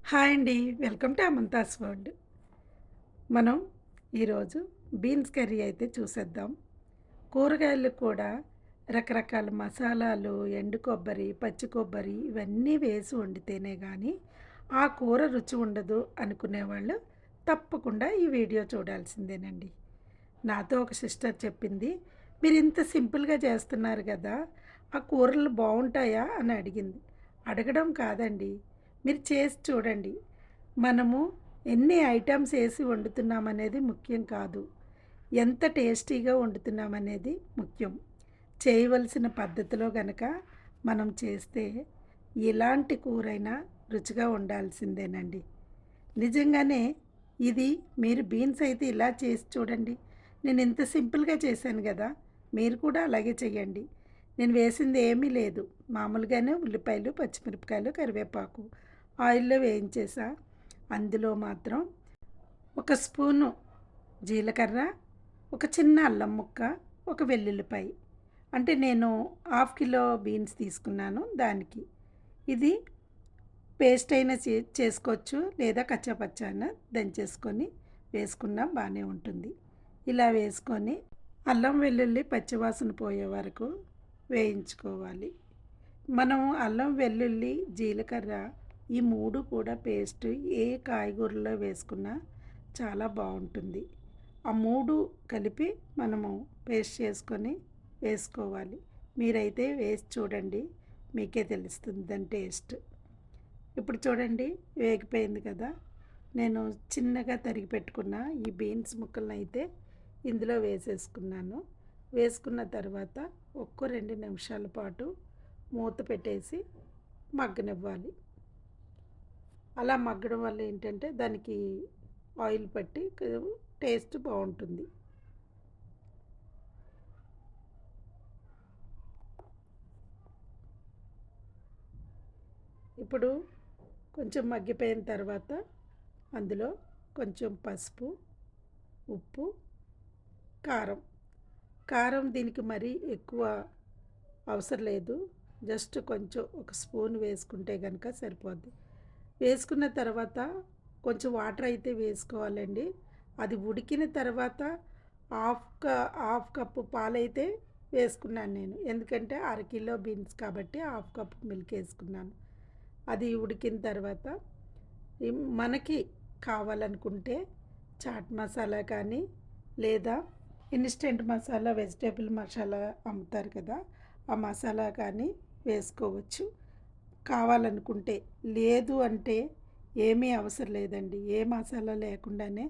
Hi అండి. Welcome to Amantha's world. మనం ఈరోజు బీన్స్ కర్రీ అయితే చూసేద్దాం. కూరగాయలు కూడా రకరకాల మసాలాలు, ఎండు కొబ్బరి, పచ్చి కొబ్బరి ఇవన్నీ వేసి వండితేనే గానీ ఆ కూర రుచి ఉండదు అనుకునేవాళ్ళు తప్పకుండా ఈ వీడియో చూడాల్సిందేనండి. నాతో ఒక సిస్టర్ చెప్పింది, "మీరింత సింపుల్‌గా చేస్తున్నారు గదా! ఆ కూరలు బావుంటాయా?" అని అడిగింది. అడగడం కాదండి, మీరు చేసి చూడండి. మనము ఎన్ని ఐటెమ్స్ ఏసి వండుతున్నామనేది ముఖ్యం కాదు. ఎంత టేస్టీగా వండుతున్నామనేది ముఖ్యం. చేయవలసిన పద్ధతిలో గనక మనం చేస్తే ఎలాంటి కూరైనా రుచిగా ఉండాల్సిందేనండి. నిజంగానే ఇది మీరు బీన్స్ అయితే ఇలా చేసి చూడండి. నేను ఇంత సింపుల్‌గా చేశాను గదా! మీరు కూడా అలాగే చేయండి. నేను వేసింది ఏమీ లేదు. మామూలుగానే ఉల్లిపాయలు, పచ్చిమిరపకాయలు, కరివేపాకు ఆయిల్‌లో వేయించేసా. అందులో మాత్రం ఒక స్పూను జీలకర్ర, ఒక చిన్న అల్లం ముక్క, ఒక వెల్లుల్లిపాయ. అంటే నేను హాఫ్ కిలో బీన్స్ తీసుకున్నాను దానికి. ఇది పేస్ట్ అయినా చేసుకోవచ్చు లేదా కచ్చాపచ్చా అయినా దంచేసుకొని వేసుకున్నా బాగానే ఉంటుంది. ఇలా వేసుకొని అల్లం వెల్లుల్లి పచ్చివాసన పోయే వరకు వేయించుకోవాలి. మనం అల్లం వెల్లుల్లి జీలకర్ర ఈ మూడు కూడా పేస్ట్ ఏ కాయగూరలో వేసుకున్నా చాలా బాగుంటుంది. ఆ మూడు కలిపి మనము పేస్ట్ చేసుకొని వేసుకోవాలి. మీరైతే వేసి చూడండి, మీకే తెలుస్తుంది దాని టేస్ట్. ఇప్పుడు చూడండి వేగిపోయింది కదా. నేను చిన్నగా తరిగి పెట్టుకున్న ఈ బీన్స్ ముక్కలను అయితే ఇందులో వేసేసుకున్నాను. వేసుకున్న తర్వాత ఒక్క 2 నిమిషాల పాటు మూత పెట్టేసి మగ్గనివ్వాలి. అలా మగ్గడం వల్ల ఏంటంటే దానికి ఆయిల్ పట్టి టేస్ట్ బాగుంటుంది. ఇప్పుడు కొంచెం మగ్గిపోయిన తర్వాత అందులో కొంచెం పసుపు, ఉప్పు, కారం. కారం దీనికి మరీ ఎక్కువ అవసరం లేదు. జస్ట్ కొంచెం ఒక స్పూన్ వేసుకుంటే కనుక సరిపోద్ది. వేసుకున్న తర్వాత కొంచెం వాటర్ అయితే వేసుకోవాలండి. అది ఉడికిన తర్వాత హాఫ్ కప్పు పాలైతే వేసుకున్నాను నేను. ఎందుకంటే అరకిలో బీన్స్ కాబట్టి హాఫ్ కప్ మిల్క్ వేసుకున్నాను. అది ఉడికిన తర్వాత మనకి కావాలనుకుంటే చాట్ మసాలా కానీ లేదా ఇన్స్టెంట్ మసాలా వెజిటేబుల్ మసాలా అమ్ముతారు కదా, ఆ మసాలా కానీ వేసుకోవచ్చు కావాలనుకుంటే. లేదు అంటే ఏమీ అవసరం లేదండి. ఏ మసాలా లేకుండానే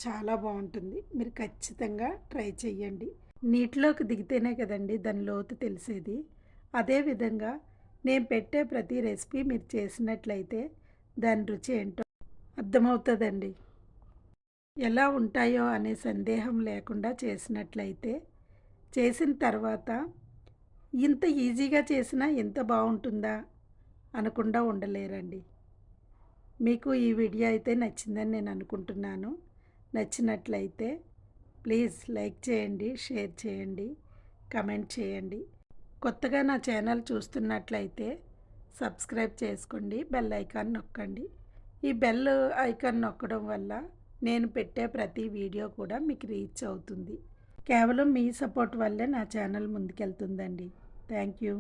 చాలా బాగుంటుంది. మీరు ఖచ్చితంగా ట్రై చెయ్యండి. నీటిలోకి దిగితేనే కదండి దాని లోతు తెలిసేది. అదేవిధంగా నేను పెట్టే ప్రతి రెసిపీ మీరు చేసినట్లయితే దాని రుచి ఏంటో అర్థమవుతుందండి. ఎలా ఉంటాయో అనే సందేహం లేకుండా చేసినట్లయితే చేసిన తర్వాత ఇంత ఈజీగా చేసినా ఎంత బాగుంటుందా అనకుండా ఉండలేరండి. మీకు ఈ వీడియో అయితే నచ్చిందని నేను అనుకుంటున్నాను. నచ్చినట్లయితే ప్లీజ్ లైక్ చేయండి, షేర్ చేయండి, కమెంట్ చేయండి. కొత్తగా నా ఛానల్ చూస్తున్నట్లయితే సబ్స్క్రైబ్ చేసుకోండి, బెల్ ఐకాన్ నొక్కండి. ఈ బెల్ ఐకాన్ నొక్కడం వల్ల నేను పెట్టే ప్రతి వీడియో కూడా మీకు రీచ్ అవుతుంది. కేవలం మీ సపోర్ట్ వల్లే నా ఛానల్ ముందుకెళ్తుందండి. Thank you.